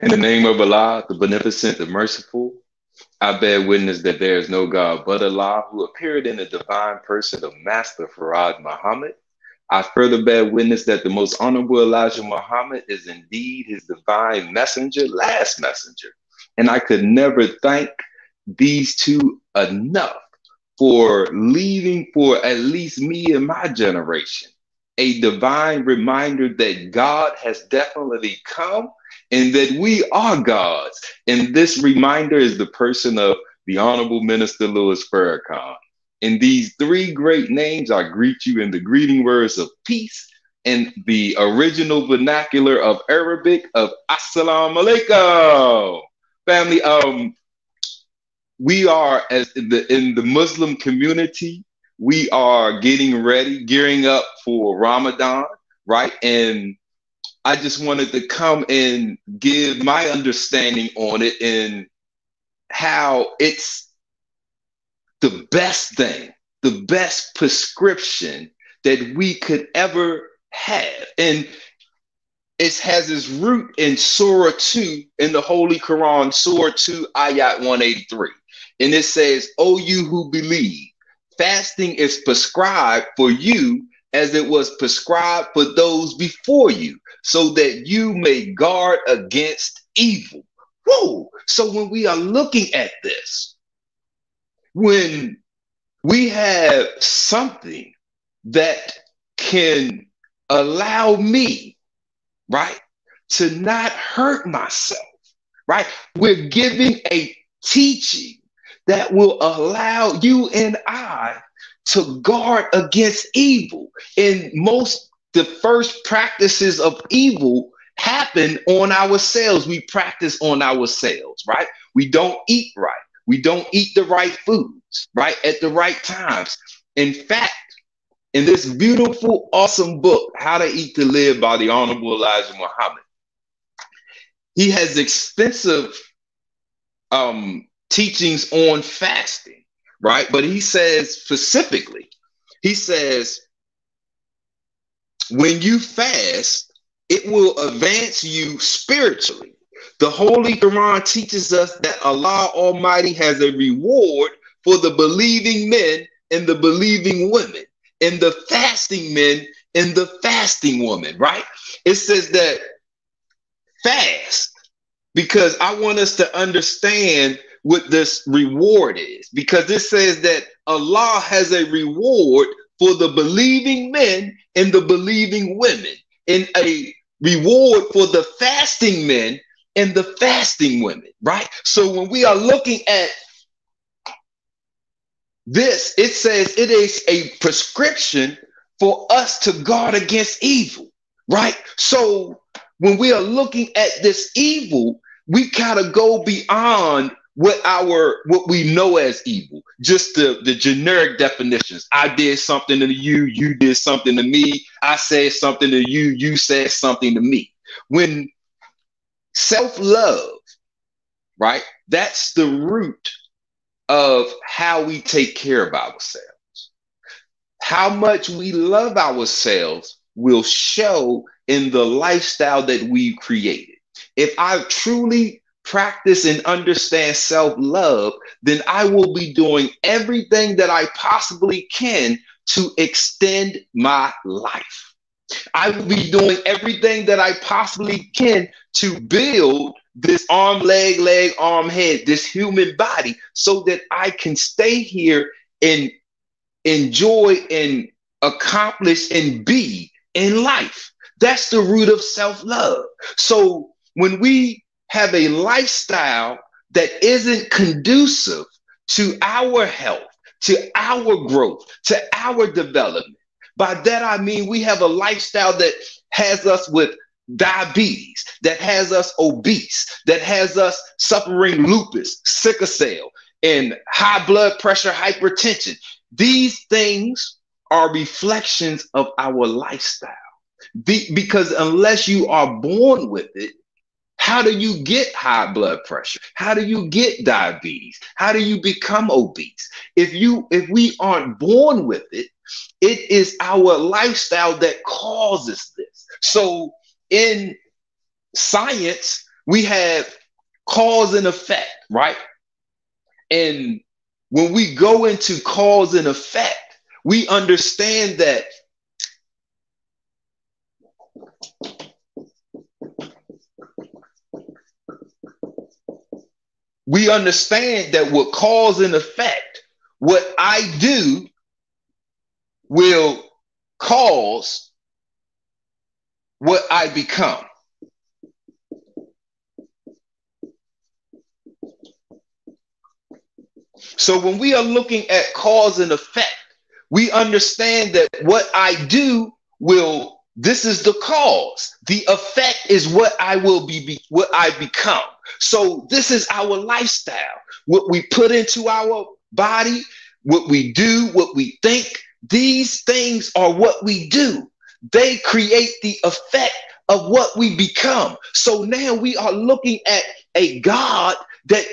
In the name of Allah, the Beneficent, the Merciful, I bear witness that there is no God but Allah, who appeared in the divine person of Master Farad Muhammad. I further bear witness that the most honorable Elijah Muhammad is indeed his divine messenger, last messenger. And I could never thank these two enough for leaving, for at least me and my generation, a divine reminder that God has definitely come and that we are gods. And this reminder is the person of the Honorable Minister Louis Farrakhan. In these three great names, I greet you in the greeting words of peace and the original vernacular of Arabic of Assalamu alaikum. Family, we are, as in the Muslim community, we are getting ready, gearing up for Ramadan, right? And I just wanted to come and give my understanding on it and how it's the best thing, the best prescription that we could ever have. And it has its root in Surah 2 in the Holy Quran, Surah 2, Ayat 183. And it says, "O you who believe, fasting is prescribed for you as it was prescribed for those before you, so that you may guard against evil." Whoa! So when we are looking at this, when we have something that can allow me, right, to not hurt myself, right? We're giving a teaching that will allow you and I to guard against evil. And the first practices of evil happen on ourselves. We practice on ourselves, right? We don't eat right. We don't eat the right foods, right? At the right times. In fact, in this beautiful, awesome book, How to Eat to Live by the Honorable Elijah Muhammad, he has extensive teachings on fasting, right? But he says specifically, he says, when you fast, it will advance you spiritually. The Holy Quran teaches us that Allah Almighty has a reward for the believing men and the believing women, and the fasting men and the fasting women, right? It says that fast, because I want us to understand what this reward is, because it says that Allah has a reward for the believing men and the believing women, and a reward for the fasting men and the fasting women, right? So when we are looking at this, it says it is a prescription for us to guard against evil, right? So when we are looking at this evil, we gotta go beyond what we know as evil, just the generic definitions. I did something to you, you did something to me, I said something to you, you said something to me. When self-love, right, that's the root of how we take care of ourselves. How much we love ourselves will show in the lifestyle that we've created. If I truly practice and understand self-love, then I will be doing everything that I possibly can to extend my life. I will be doing everything that I possibly can to build this arm, leg, arm, head, this human body, so that I can stay here and enjoy and accomplish and be in life. That's the root of self-love. So when we have a lifestyle that isn't conducive to our health, to our growth, to our development, by that I mean we have a lifestyle that has us with diabetes, that has us obese, that has us suffering lupus, sickle cell, and high blood pressure, hypertension. These things are reflections of our lifestyle. Because unless you are born with it, how do you get high blood pressure? How do you get diabetes? How do you become obese? If we aren't born with it, it is our lifestyle that causes this. So in science, we have cause and effect, right? And when we go into cause and effect, we understand that what cause and effect, what I do will cause what I become. So when we are looking at cause and effect, we understand that what I do will, this is the cause. The effect is what I will be what I become. So this is our lifestyle. What we put into our body, what we do, what we think, these things are what we do. They create the effect of what we become. So now we are looking at a God that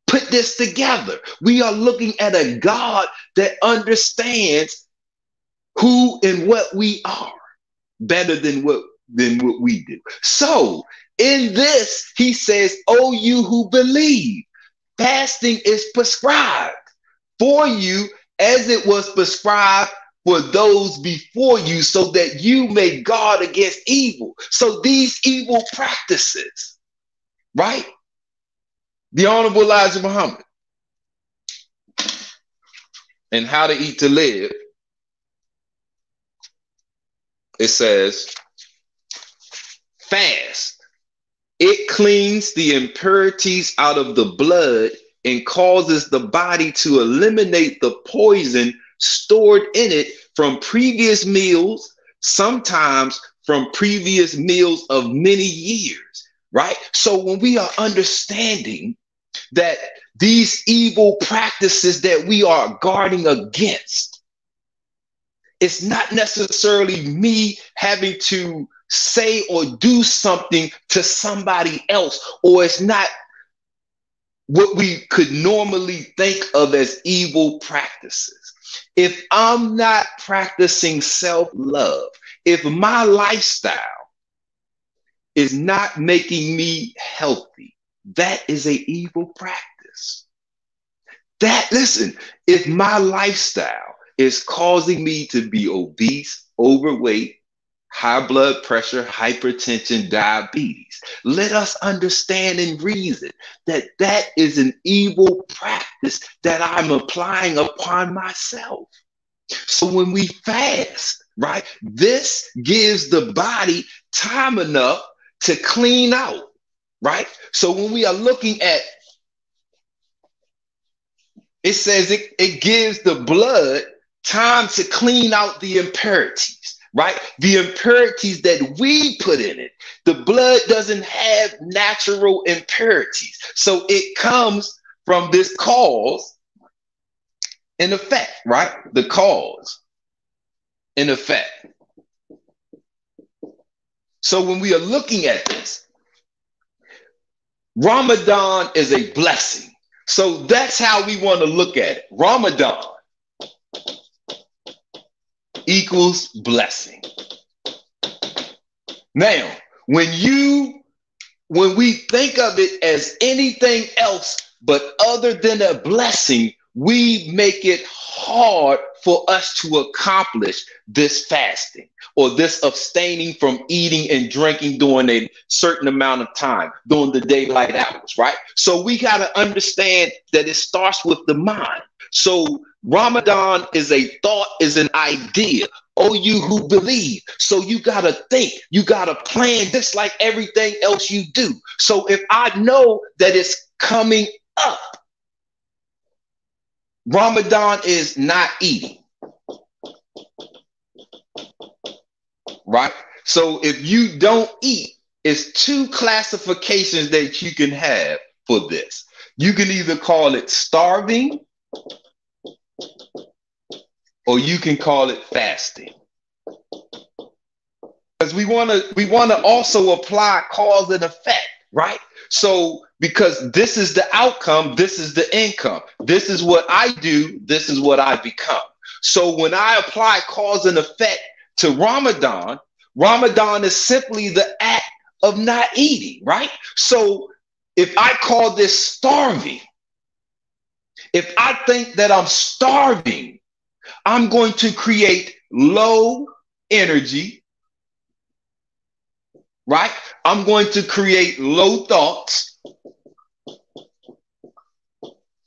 put this together. We are looking at a God that understands who and what we are better than what we do. So in this, he says, "Oh, you who believe, fasting is prescribed for you as it was prescribed for those before you, so that you may guard against evil." So these evil practices, right? The Honorable Elijah Muhammad and How to Eat to Live, it says, fast. It cleans the impurities out of the blood and causes the body to eliminate the poison stored in it from previous meals, sometimes from previous meals of many years, right? So when we are understanding that these evil practices that we are guarding against, it's not necessarily me having to say or do something to somebody else, or it's not what we could normally think of as evil practices. If I'm not practicing self-love, if my lifestyle is not making me healthy, that is an evil practice. Listen, if my lifestyle is causing me to be obese, overweight, high blood pressure, hypertension, diabetes, let us understand and reason that that is an evil practice that I'm applying upon myself. So when we fast, right, this gives the body time enough to clean out, right? So when we are looking at, it says it gives the blood time to clean out the impurities, right? The impurities that we put in it. The blood doesn't have natural impurities. So it comes from this cause and effect, right? The cause and effect. So when we are looking at this, Ramadan is a blessing. So that's how we want to look at it. Ramadan equals blessing. Now, when we think of it as anything else but other than a blessing, we make it hard for us to accomplish this fasting or this abstaining from eating and drinking during a certain amount of time, during the daylight hours, right? So we got to understand that it starts with the mind. So Ramadan is a thought, is an idea. Oh, you who believe. So you got to think, you got to plan just like everything else you do. So if I know that it's coming up, Ramadan is not eating, right? So if you don't eat, it's two classifications that you can have for this. You can either call it starving or you can call it fasting. Because we want to also apply cause and effect, right? So because this is the outcome, this is the income. This is what I do, this is what I become. So when I apply cause and effect to Ramadan, Ramadan is simply the act of not eating, right? So if I call this starving, if I think that I'm starving, I'm going to create low energy, right? I'm going to create low thoughts,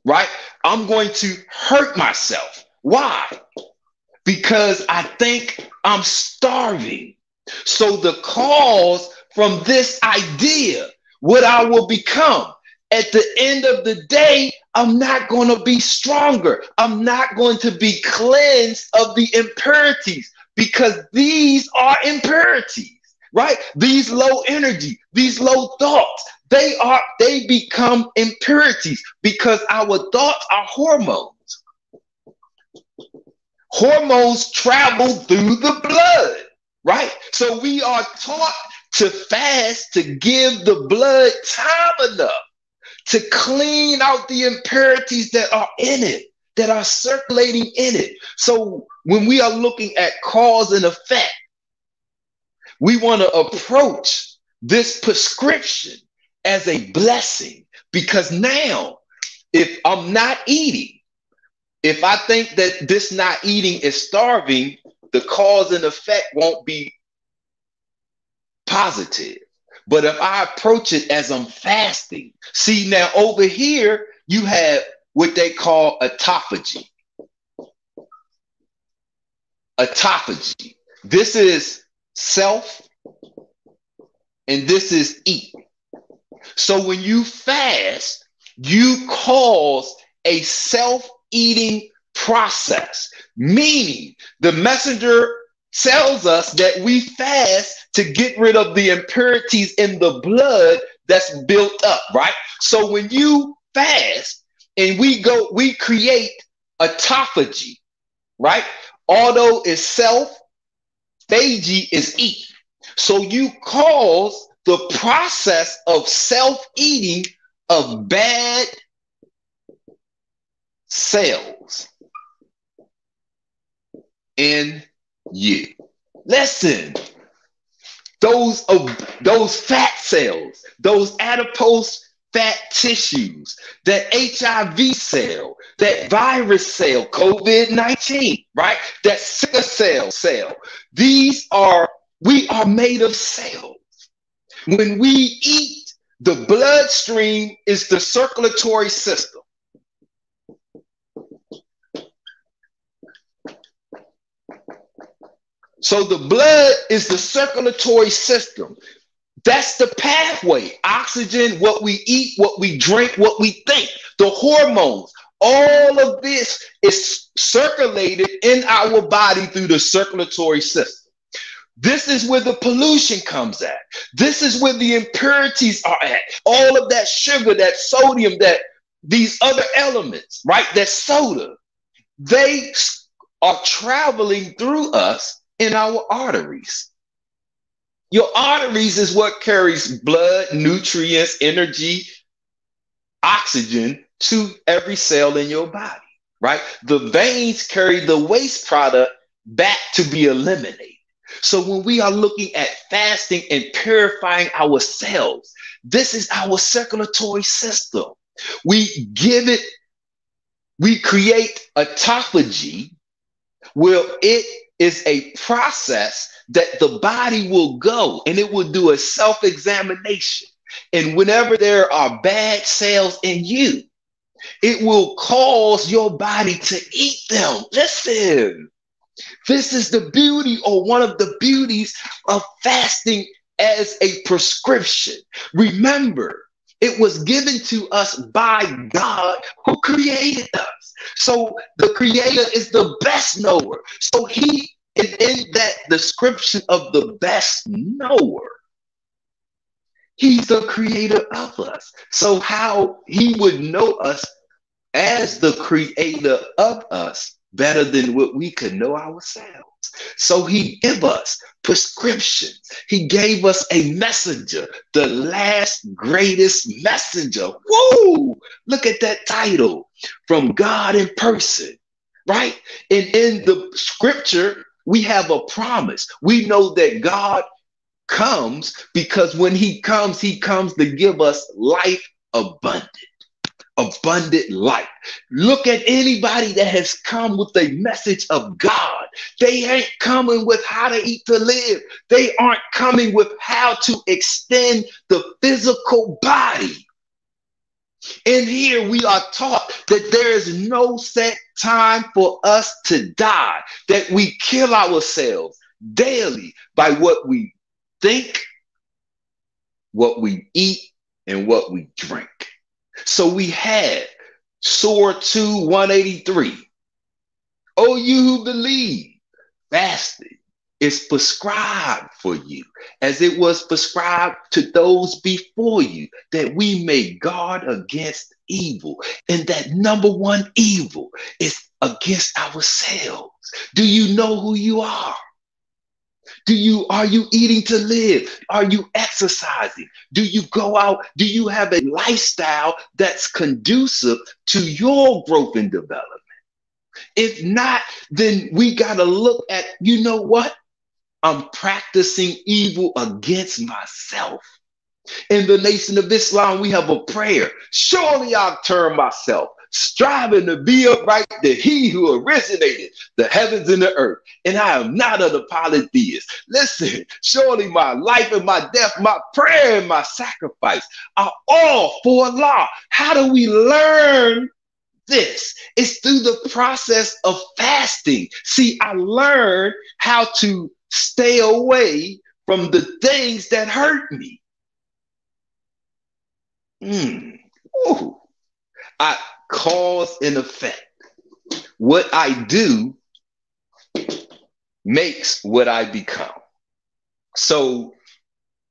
right? I'm going to hurt myself. Why? Because I think I'm starving. So the cause from this idea, what I will become at the end of the day, I'm not going to be stronger. I'm not going to be cleansed of the impurities, because these are impurities, right? These low energy, these low thoughts, they become impurities because our thoughts are hormones. Hormones travel through the blood, right? So we are taught to fast to give the blood time enough to clean out the impurities that are in it, that are circulating in it. So when we are looking at cause and effect, we want to approach this prescription as a blessing, because now if I'm not eating, if I think that this not eating is starving, the cause and effect won't be positive. But if I approach it as I'm fasting, see, now over here, you have what they call autophagy. Autophagy. This is self, and this is eat. So when you fast, you cause a self-eating process, meaning the messenger tells us that we fast to get rid of the impurities in the blood that's built up, right? So when you fast and we create autophagy, right? Auto is self, phagy is eat. So you cause the process of self-eating of bad cells in you. Listen, those fat cells, those adipose fat tissues, that HIV cell, that virus cell, COVID-19, right? That sickle cell. We are made of cells. When we eat, the bloodstream is the circulatory system. So the blood is the circulatory system. That's the pathway. Oxygen, what we eat, what we drink, what we think, the hormones, all of this is circulated in our body through the circulatory system. This is where the pollution comes at. This is where the impurities are at. All of that sugar, that sodium, that these other elements, right? That soda, they are traveling through us in our arteries. Your arteries is what carries blood, nutrients, energy, oxygen to every cell in your body, right? The veins carry the waste product back to be eliminated. So when we are looking at fasting and purifying our cells, this is our circulatory system. We create autophagy, where it is a process that the body will go and it will do a self-examination. And whenever there are bad cells in you, it will cause your body to eat them. Listen, this is the beauty, or one of the beauties of fasting as a prescription. Remember, it was given to us by God who created us. So the creator is the best knower. So he is in that description of the best knower. He's the creator of us. So how he would know us as the creator of us better than what we could know ourselves. So he gave us prescriptions. He gave us a messenger, the last greatest messenger. Woo! Look at that title, from God in person, right? And in the scripture, we have a promise. We know that God comes because when he comes to give us life abundant. Abundant life. Look at anybody that has come with a message of God. They ain't coming with how to eat to live. They aren't coming with how to extend the physical body. And here we are taught that there is no set time for us to die, that we kill ourselves daily by what we think, what we eat, and what we drink. So we had Surah 2, 183. Oh, you who believe, fasting is prescribed for you, as it was prescribed to those before you, that we may guard against evil. And that number one evil is against ourselves. Do you know who you are? Are you eating to live? Are you exercising? Do you go out? Do you have a lifestyle that's conducive to your growth and development? If not, then we got to look at, you know what? I'm practicing evil against myself. In the Nation of Islam, we have a prayer. Surely I'll turn myself, striving to be upright to he who originated the heavens and the earth. And I am not a polytheist. Listen, surely my life and my death, my prayer and my sacrifice are all for Allah. How do we learn this? It's through the process of fasting. See, I learned how to stay away from the things that hurt me. I cause and effect. What I do makes what I become. So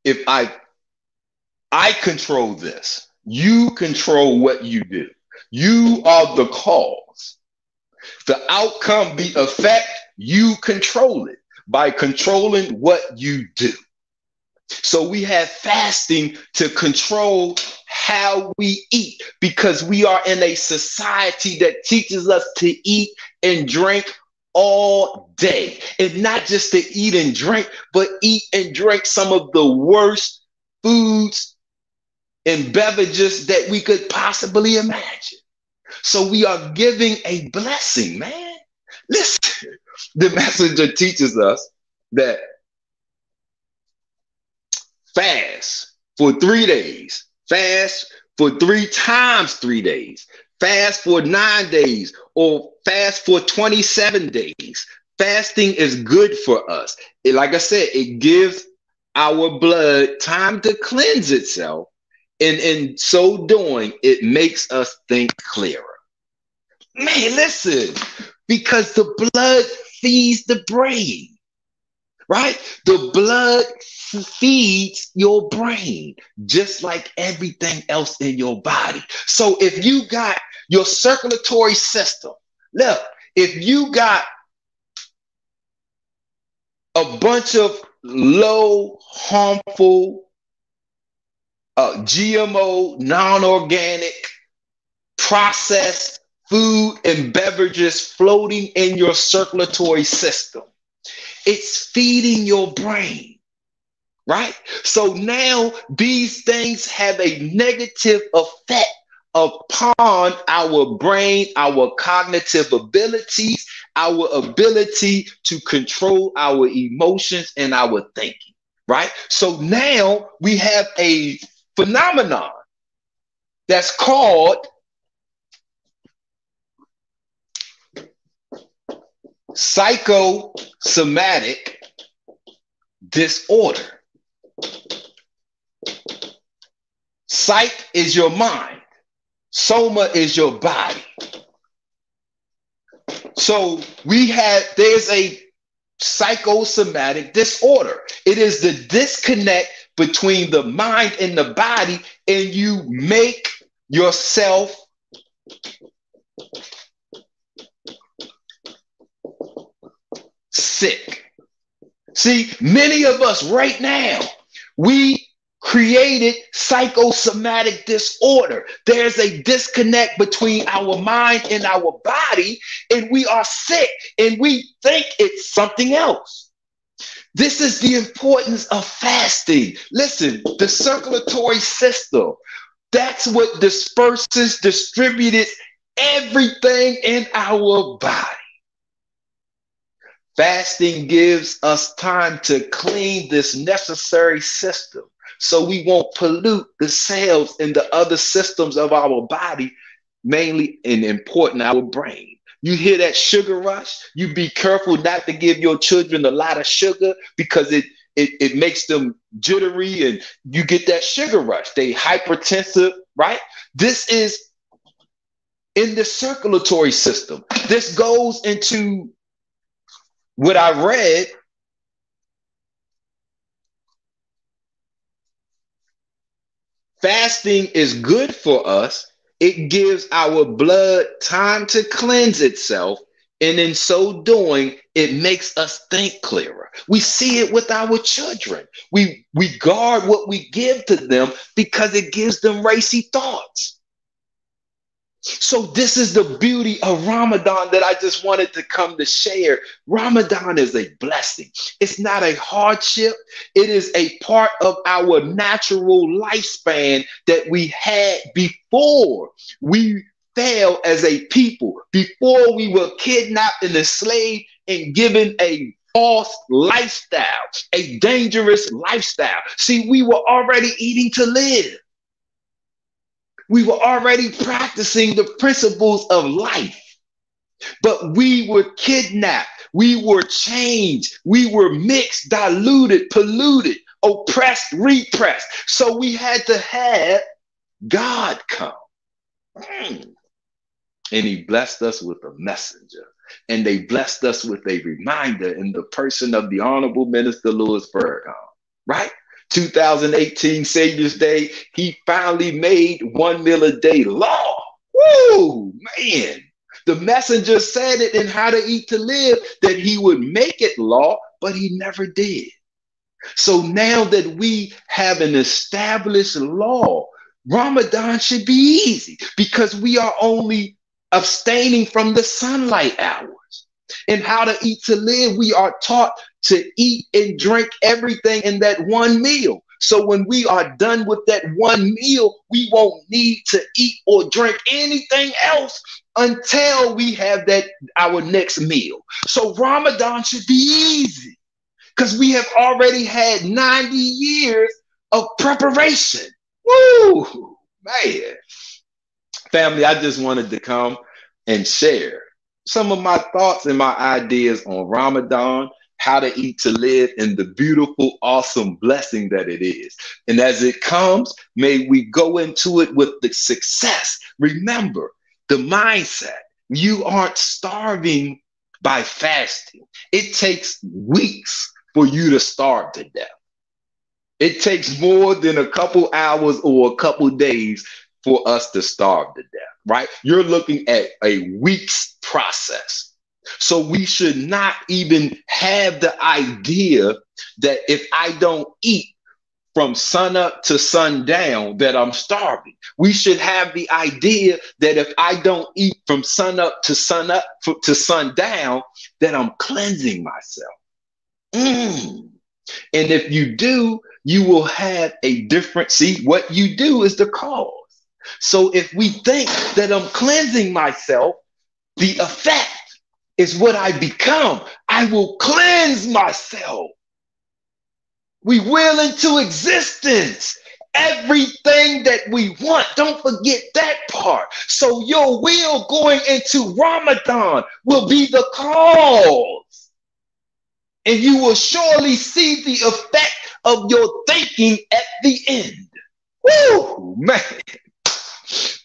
if I control this, you control what you do. You are the cause. The outcome, the effect, you control it by controlling what you do. So we have fasting to control how we eat, because we are in a society that teaches us to eat and drink all day. And not just to eat and drink, but eat and drink some of the worst foods and beverages that we could possibly imagine. So we are giving a blessing, man. Listen, the messenger teaches us that fast for 3 days, fast for 3 times 3 days, fast for 9 days, or fast for 27 days. Fasting is good for us. Like I said, it gives our blood time to cleanse itself. And in so doing, it makes us think clearer. Man, listen, because the blood feeds the brain, right? The blood feeds your brain, just like everything else in your body. So if you got your circulatory system, look, if you got a bunch of low, harmful, GMO, non-organic, processed food and beverages floating in your circulatory system, it's feeding your brain, right? So now these things have a negative effect upon our brain, our cognitive abilities, our ability to control our emotions and our thinking, right? So now we have a phenomenon that's called psychosomatic disorder. Psych is your mind. Soma is your body. So there's a psychosomatic disorder. It is the disconnect between the mind and the body, and you make yourself sick. See, many of us right now, we created psychosomatic disorder. There's a disconnect between our mind and our body, and we are sick, and we think it's something else. This is the importance of fasting. Listen, the circulatory system, that's what disperses, distributes everything in our body. Fasting gives us time to clean this necessary system so we won't pollute the cells in the other systems of our body, mainly and important our brain. You hear that sugar rush? You be careful not to give your children a lot of sugar because it makes them jittery and you get that sugar rush. They hypertensive, right? This is in the circulatory system. This goes into what I read. Fasting is good for us. It gives our blood time to cleanse itself. And in so doing, it makes us think clearer. We see it with our children. We guard what we give to them because it gives them racy thoughts. So this is the beauty of Ramadan that I just wanted to come to share. Ramadan is a blessing. It's not a hardship. It is a part of our natural lifespan that we had before we fell as a people, before we were kidnapped and enslaved and given a false lifestyle, a dangerous lifestyle. See, we were already eating to live. We were already practicing the principles of life, but we were kidnapped. We were changed. We were mixed, diluted, polluted, oppressed, repressed. So we had to have God come. And he blessed us with a messenger. And they blessed us with a reminder in the person of the Honorable Minister Louis Farrakhan, right? 2018 Savior's Day, he finally made 1 meal a day law. Woo, man. The messenger said it in How to Eat to Live that he would make it law, but he never did. So now that we have an established law, Ramadan should be easy because we are only abstaining from the sunlight hours. In How to Eat to Live, we are taught to eat and drink everything in that one meal. So when we are done with that one meal, we won't need to eat or drink anything else until we have that our next meal. So Ramadan should be easy because we have already had 90 years of preparation. Woo, man. Family, I just wanted to come and share some of my thoughts and my ideas on Ramadan, how to eat to live, and the beautiful, awesome blessing that it is. And as it comes, may we go into it with the success. Remember, the mindset, you aren't starving by fasting. It takes weeks for you to starve to death. It takes more than a couple hours or a couple days for us to starve to death, right? You're looking at a week's process. So we should not even have the idea that if I don't eat from sunup to sundown, that I'm starving. We should have the idea that if I don't eat from sunup to sundown, that I'm cleansing myself. And if you do, you will have a different, see, what you do is the cause. So if we think that I'm cleansing myself, the effect is what I become. I will cleanse myself. We will into existence everything that we want. Don't forget that part. So your will going into Ramadan will be the cause. And you will surely see the effect of your thinking at the end. Woo, man.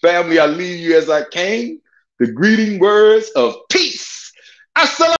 Family, I leave you as I came. The greeting words of peace. Assalamu